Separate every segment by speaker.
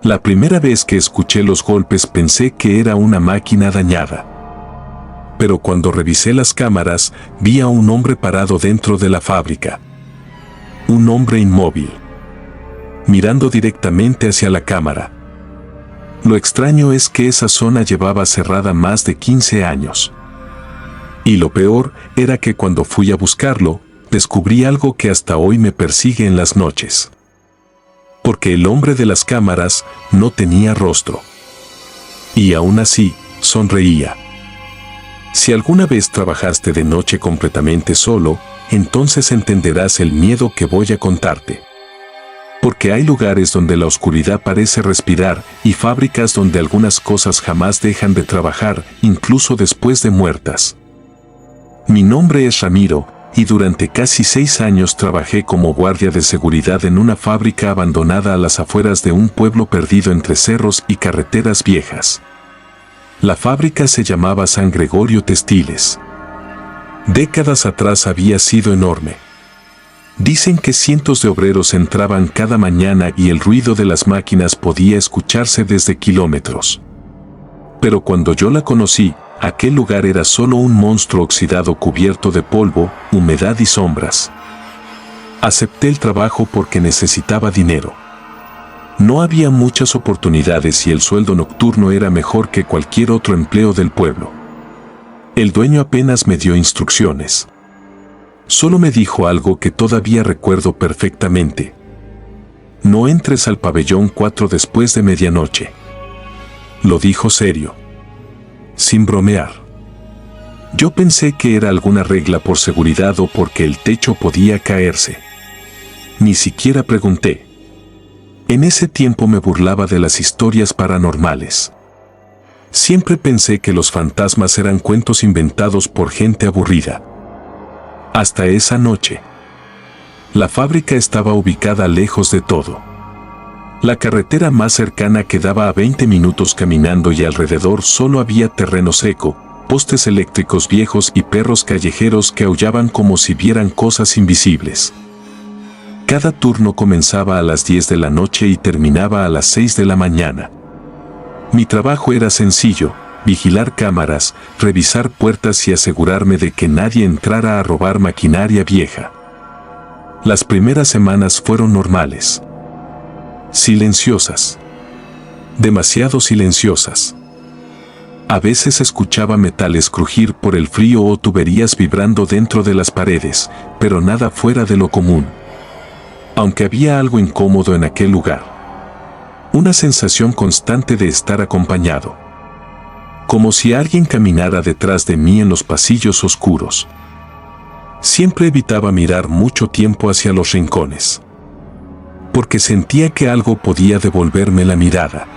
Speaker 1: La primera vez que escuché los golpes pensé que era una máquina dañada. Pero cuando revisé las cámaras, vi a un hombre parado dentro de la fábrica. Un hombre inmóvil, mirando directamente hacia la cámara. Lo extraño es que esa zona llevaba cerrada más de 15 años. Y lo peor era que cuando fui a buscarlo, descubrí algo que hasta hoy me persigue en las noches. Porque el hombre de las cámaras no tenía rostro. Y aún así, sonreía. Si alguna vez trabajaste de noche completamente solo, entonces entenderás el miedo que voy a contarte. Porque hay lugares donde la oscuridad parece respirar y fábricas donde algunas cosas jamás dejan de trabajar, incluso después de muertas. Mi nombre es Ramiro, y durante casi 6 años trabajé como guardia de seguridad en una fábrica abandonada a las afueras de un pueblo perdido entre cerros y carreteras viejas. La fábrica se llamaba San Gregorio Textiles. Décadas atrás había sido enorme. Dicen que cientos de obreros entraban cada mañana y el ruido de las máquinas podía escucharse desde kilómetros. Pero cuando yo la conocí, aquel lugar era solo un monstruo oxidado cubierto de polvo, humedad y sombras. Acepté el trabajo porque necesitaba dinero. No había muchas oportunidades y el sueldo nocturno era mejor que cualquier otro empleo del pueblo. El dueño apenas me dio instrucciones. Solo me dijo algo que todavía recuerdo perfectamente. No entres al pabellón 4 después de medianoche. Lo dijo serio, sin bromear. Yo pensé que era alguna regla por seguridad o porque el techo podía caerse. Ni siquiera pregunté. En ese tiempo me burlaba de las historias paranormales. Siempre pensé que los fantasmas eran cuentos inventados por gente aburrida. Hasta esa noche. La fábrica estaba ubicada lejos de todo. La carretera más cercana quedaba a 20 minutos caminando y alrededor solo había terreno seco, postes eléctricos viejos y perros callejeros que aullaban como si vieran cosas invisibles. Cada turno comenzaba a las 10 de la noche y terminaba a las 6 de la mañana. Mi trabajo era sencillo: vigilar cámaras, revisar puertas y asegurarme de que nadie entrara a robar maquinaria vieja. Las primeras semanas fueron normales. Silenciosas. Demasiado silenciosas. A veces escuchaba metales crujir por el frío o tuberías vibrando dentro de las paredes, pero nada fuera de lo común. Aunque había algo incómodo en aquel lugar. Una sensación constante de estar acompañado. Como si alguien caminara detrás de mí en los pasillos oscuros. Siempre evitaba mirar mucho tiempo hacia los rincones. Porque sentía que algo podía devolverme la mirada.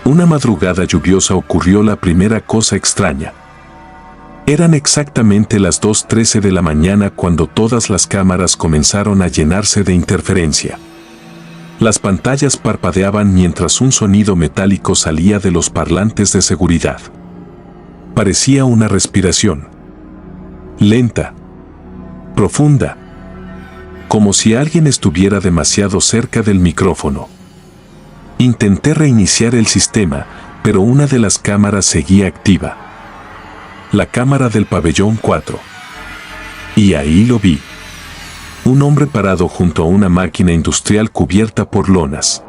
Speaker 1: Una madrugada lluviosa ocurrió la primera cosa extraña. Eran exactamente las 2:13 de la mañana cuando todas las cámaras comenzaron a llenarse de interferencia. Las pantallas parpadeaban mientras un sonido metálico salía de los parlantes de seguridad. Parecía una respiración. Lenta. Profunda. Como si alguien estuviera demasiado cerca del micrófono. Intenté reiniciar el sistema, pero una de las cámaras seguía activa. La cámara del pabellón 4. Y ahí lo vi. Un hombre parado junto a una máquina industrial cubierta por lonas.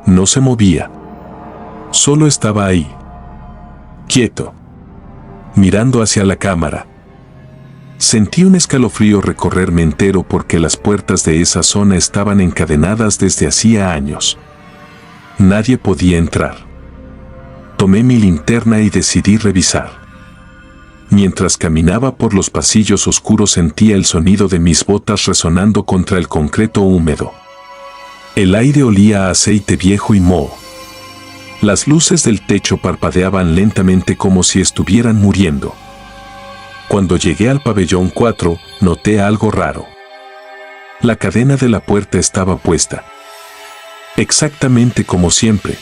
Speaker 1: No se movía. Solo estaba ahí. Quieto. Mirando hacia la cámara. Sentí un escalofrío recorrerme entero porque las puertas de esa zona estaban encadenadas desde hacía años. Nadie podía entrar. Tomé mi linterna y decidí revisar. Mientras caminaba por los pasillos oscuros sentía el sonido de mis botas resonando contra el concreto húmedo. El aire olía a aceite viejo y moho. Las luces del techo parpadeaban lentamente como si estuvieran muriendo. Cuando llegué al pabellón 4, noté algo raro. La cadena de la puerta estaba puesta. Exactamente como siempre.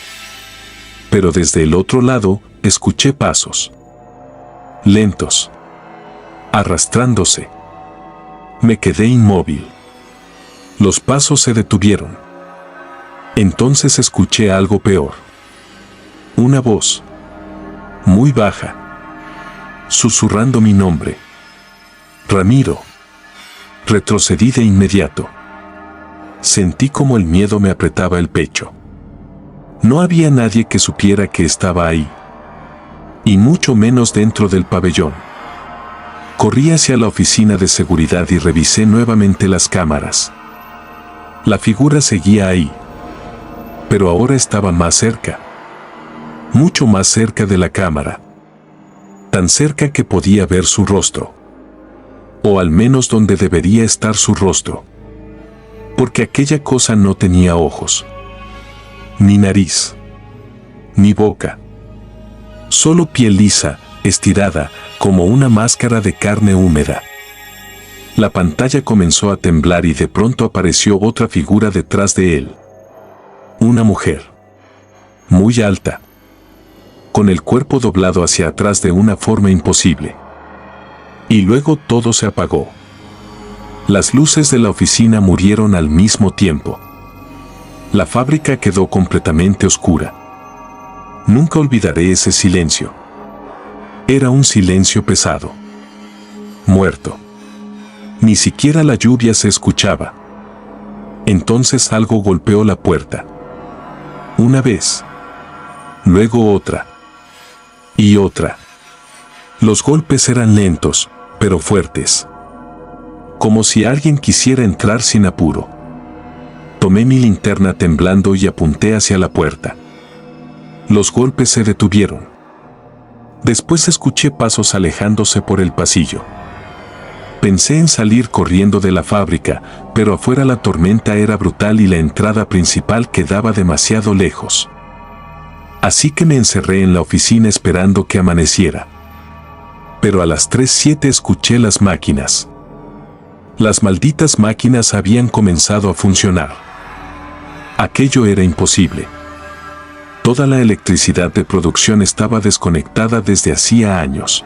Speaker 1: Pero desde el otro lado, escuché pasos. Lentos. Arrastrándose. Me quedé inmóvil. Los pasos se detuvieron. Entonces escuché algo peor. Una voz, muy baja, susurrando mi nombre. Ramiro. Retrocedí de inmediato. Sentí como el miedo me apretaba el pecho. No había nadie que supiera que estaba ahí, y mucho menos dentro del pabellón. Corrí hacia la oficina de seguridad y revisé nuevamente las cámaras. La figura seguía ahí, pero ahora estaba más cerca. Mucho más cerca de la cámara. Tan cerca que podía ver su rostro. O al menos donde debería estar su rostro. Porque aquella cosa no tenía ojos. Ni nariz. Ni boca. Solo piel lisa, estirada, como una máscara de carne húmeda. La pantalla comenzó a temblar y de pronto apareció otra figura detrás de él. Una mujer. Muy alta. Con el cuerpo doblado hacia atrás de una forma imposible. Y luego todo se apagó. Las luces de la oficina murieron al mismo tiempo. La fábrica quedó completamente oscura. Nunca olvidaré ese silencio. Era un silencio pesado. Muerto. Ni siquiera la lluvia se escuchaba. Entonces algo golpeó la puerta. Una vez. Luego otra. Y otra. Los golpes eran lentos, pero fuertes. Como si alguien quisiera entrar sin apuro. Tomé mi linterna temblando y apunté hacia la puerta. Los golpes se detuvieron. Después escuché pasos alejándose por el pasillo. Pensé en salir corriendo de la fábrica, pero afuera la tormenta era brutal y la entrada principal quedaba demasiado lejos. Así que me encerré en la oficina esperando que amaneciera. Pero a las 3:07 escuché las máquinas. Las malditas máquinas habían comenzado a funcionar. Aquello era imposible. Toda la electricidad de producción estaba desconectada desde hacía años.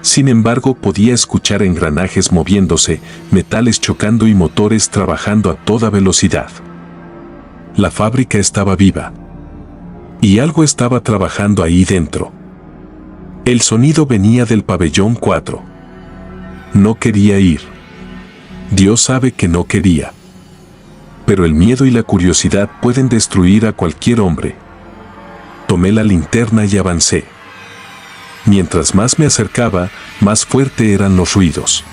Speaker 1: Sin embargo, podía escuchar engranajes moviéndose, metales chocando y motores trabajando a toda velocidad. La fábrica estaba viva. Y algo estaba trabajando ahí dentro. El sonido venía del pabellón 4. No quería ir. Dios sabe que no quería. Pero el miedo y la curiosidad pueden destruir a cualquier hombre. Tomé la linterna y avancé. Mientras más me acercaba, más fuerte eran los ruidos.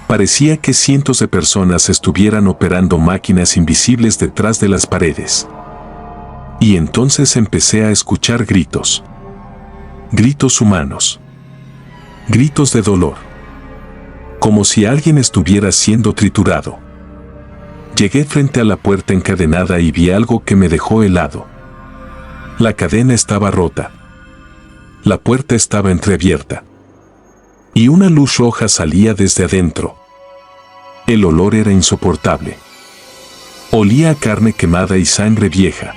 Speaker 1: Parecía que cientos de personas estuvieran operando máquinas invisibles detrás de las paredes. Y entonces empecé a escuchar gritos. Gritos humanos. Gritos de dolor. Como si alguien estuviera siendo triturado. Llegué frente a la puerta encadenada y vi algo que me dejó helado. La cadena estaba rota. La puerta estaba entreabierta. Y una luz roja salía desde adentro. El olor era insoportable. Olía a carne quemada y sangre vieja.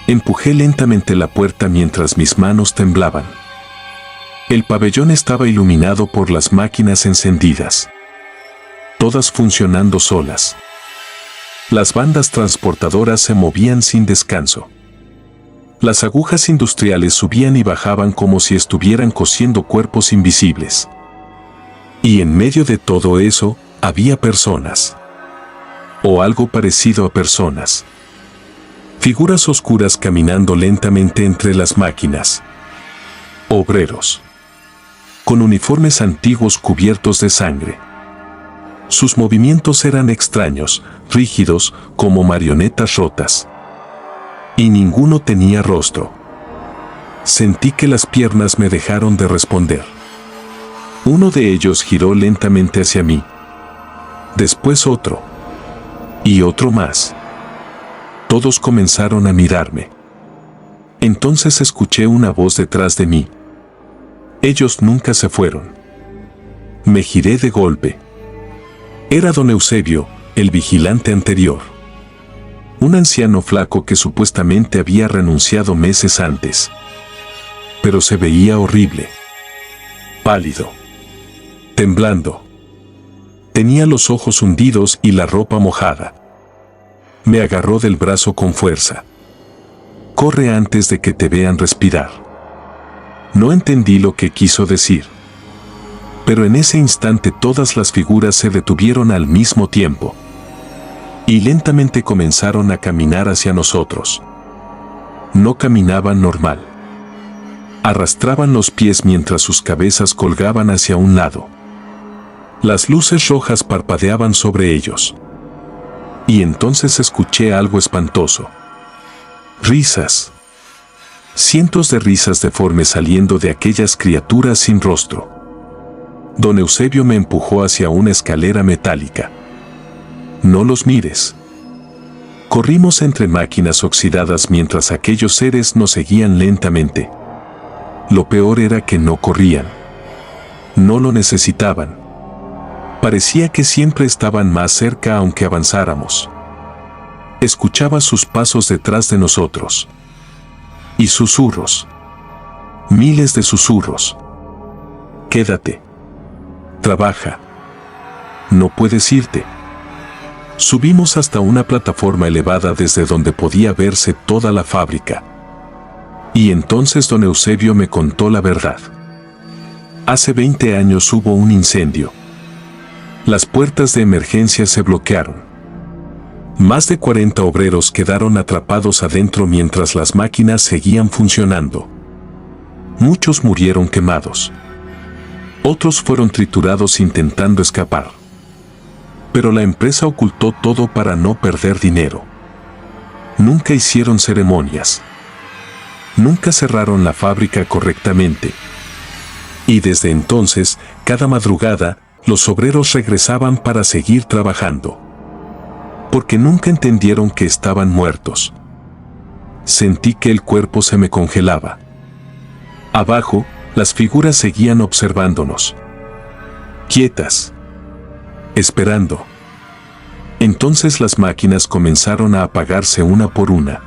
Speaker 1: Empujé lentamente la puerta mientras mis manos temblaban. El pabellón estaba iluminado por las máquinas encendidas. Todas funcionando solas. Las bandas transportadoras se movían sin descanso. Las agujas industriales subían y bajaban como si estuvieran cosiendo cuerpos invisibles. Y en medio de todo eso, había personas. O algo parecido a personas. Figuras oscuras caminando lentamente entre las máquinas. Obreros. Con uniformes antiguos cubiertos de sangre. Sus movimientos eran extraños, rígidos, como marionetas rotas. Y ninguno tenía rostro. Sentí que las piernas me dejaron de responder. Uno de ellos giró lentamente hacia mí. Después otro. Y otro más. Todos comenzaron a mirarme. Entonces escuché una voz detrás de mí. Ellos nunca se fueron. Me giré de golpe. Era don Eusebio, el vigilante anterior. Un anciano flaco que supuestamente había renunciado meses antes. Pero se veía horrible. Pálido. Temblando. Tenía los ojos hundidos y la ropa mojada. Me agarró del brazo con fuerza. Corre antes de que te vean respirar. No entendí lo que quiso decir. Pero en ese instante todas las figuras se detuvieron al mismo tiempo. Y lentamente comenzaron a caminar hacia nosotros. No caminaban normal. Arrastraban los pies mientras sus cabezas colgaban hacia un lado. Las luces rojas parpadeaban sobre ellos. Y entonces escuché algo espantoso. Risas. Cientos de risas deformes saliendo de aquellas criaturas sin rostro. Don Eusebio me empujó hacia una escalera metálica. No los mires. Corrimos entre máquinas oxidadas mientras aquellos seres nos seguían lentamente. Lo peor era que no corrían. No lo necesitaban. Parecía que siempre estaban más cerca aunque avanzáramos. Escuchaba sus pasos detrás de nosotros. Y susurros. Miles de susurros. Quédate. Trabaja. No puedes irte. Subimos hasta una plataforma elevada desde donde podía verse toda la fábrica. Y entonces don Eusebio me contó la verdad. Hace 20 años hubo un incendio. Las puertas de emergencia se bloquearon. Más de 40 obreros quedaron atrapados adentro mientras las máquinas seguían funcionando. Muchos murieron quemados. Otros fueron triturados intentando escapar. Pero la empresa ocultó todo para no perder dinero. Nunca hicieron ceremonias. Nunca cerraron la fábrica correctamente. Y desde entonces, cada madrugada, los obreros regresaban para seguir trabajando. Porque nunca entendieron que estaban muertos. Sentí que el cuerpo se me congelaba. Abajo, las figuras seguían observándonos. Quietas. Esperando. Entonces las máquinas comenzaron a apagarse una por una.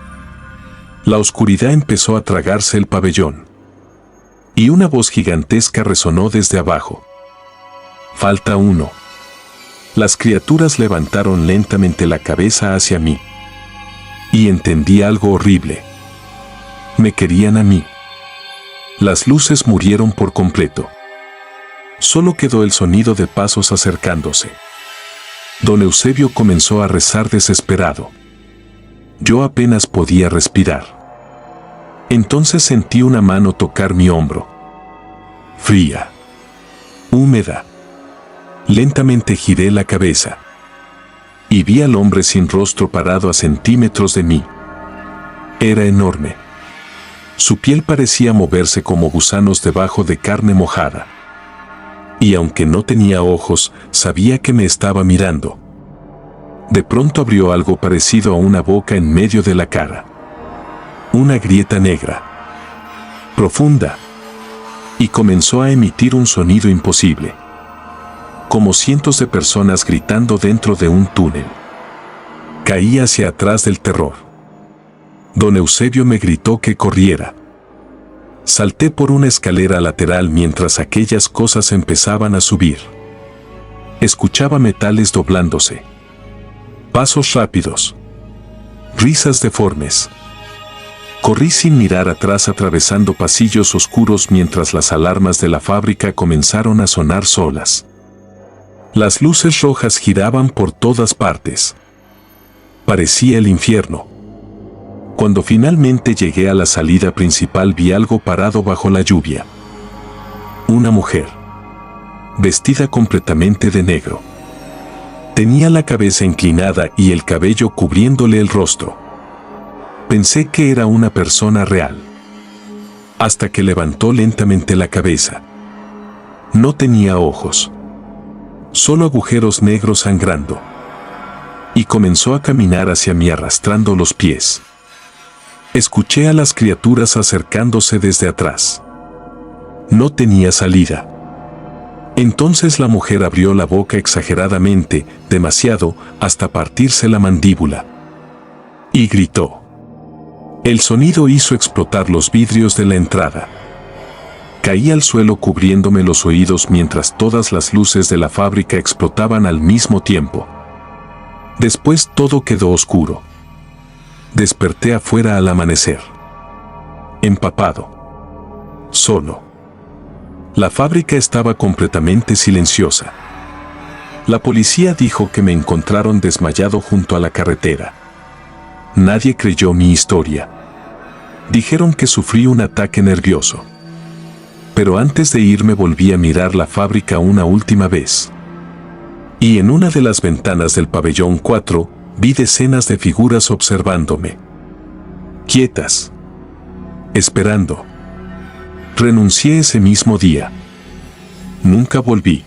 Speaker 1: La oscuridad empezó a tragarse el pabellón. Y una voz gigantesca resonó desde abajo. Falta uno. Las criaturas levantaron lentamente la cabeza hacia mí. Y entendí algo horrible. Me querían a mí. Las luces murieron por completo. Solo quedó el sonido de pasos acercándose. Don Eusebio comenzó a rezar desesperado. Yo apenas podía respirar. Entonces sentí una mano tocar mi hombro. Fría. Húmeda. Lentamente giré la cabeza. Y vi al hombre sin rostro parado a centímetros de mí. Era enorme. Su piel parecía moverse como gusanos debajo de carne mojada. Y aunque no tenía ojos, sabía que me estaba mirando. De pronto abrió algo parecido a una boca en medio de la cara. Una grieta negra. Profunda. Y comenzó a emitir un sonido imposible. Como cientos de personas gritando dentro de un túnel. Caí hacia atrás del terror. Don Eusebio me gritó que corriera. Salté por una escalera lateral mientras aquellas cosas empezaban a subir. Escuchaba metales doblándose. Pasos rápidos. Risas deformes. Corrí sin mirar atrás atravesando pasillos oscuros mientras las alarmas de la fábrica comenzaron a sonar solas. Las luces rojas giraban por todas partes. Parecía el infierno. Cuando finalmente llegué a la salida principal vi algo parado bajo la lluvia. Una mujer. Vestida completamente de negro. Tenía la cabeza inclinada y el cabello cubriéndole el rostro. Pensé que era una persona real. Hasta que levantó lentamente la cabeza. No tenía ojos. Solo agujeros negros sangrando. Y comenzó a caminar hacia mí arrastrando los pies. Escuché a las criaturas acercándose desde atrás. No tenía salida. Entonces la mujer abrió la boca exageradamente, demasiado, hasta partirse la mandíbula. Y gritó. El sonido hizo explotar los vidrios de la entrada. Caí al suelo cubriéndome los oídos mientras todas las luces de la fábrica explotaban al mismo tiempo. Después todo quedó oscuro. Desperté afuera al amanecer. Empapado. Solo. La fábrica estaba completamente silenciosa. La policía dijo que me encontraron desmayado junto a la carretera. Nadie creyó mi historia. Dijeron que sufrí un ataque nervioso. Pero antes de irme volví a mirar la fábrica una última vez. Y en una de las ventanas del pabellón 4, vi decenas de figuras observándome. Quietas. Esperando. Renuncié ese mismo día. Nunca volví.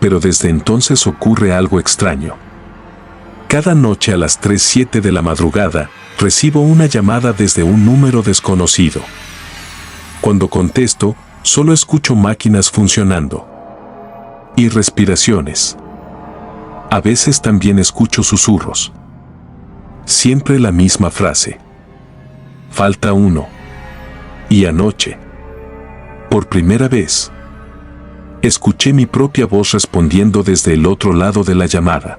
Speaker 1: Pero desde entonces ocurre algo extraño. Cada noche a las 3:07 de la madrugada, recibo una llamada desde un número desconocido. Cuando contesto, solo escucho máquinas funcionando. Y respiraciones. A veces también escucho susurros. Siempre la misma frase. Falta uno. Y anoche, por primera vez, escuché mi propia voz respondiendo desde el otro lado de la llamada.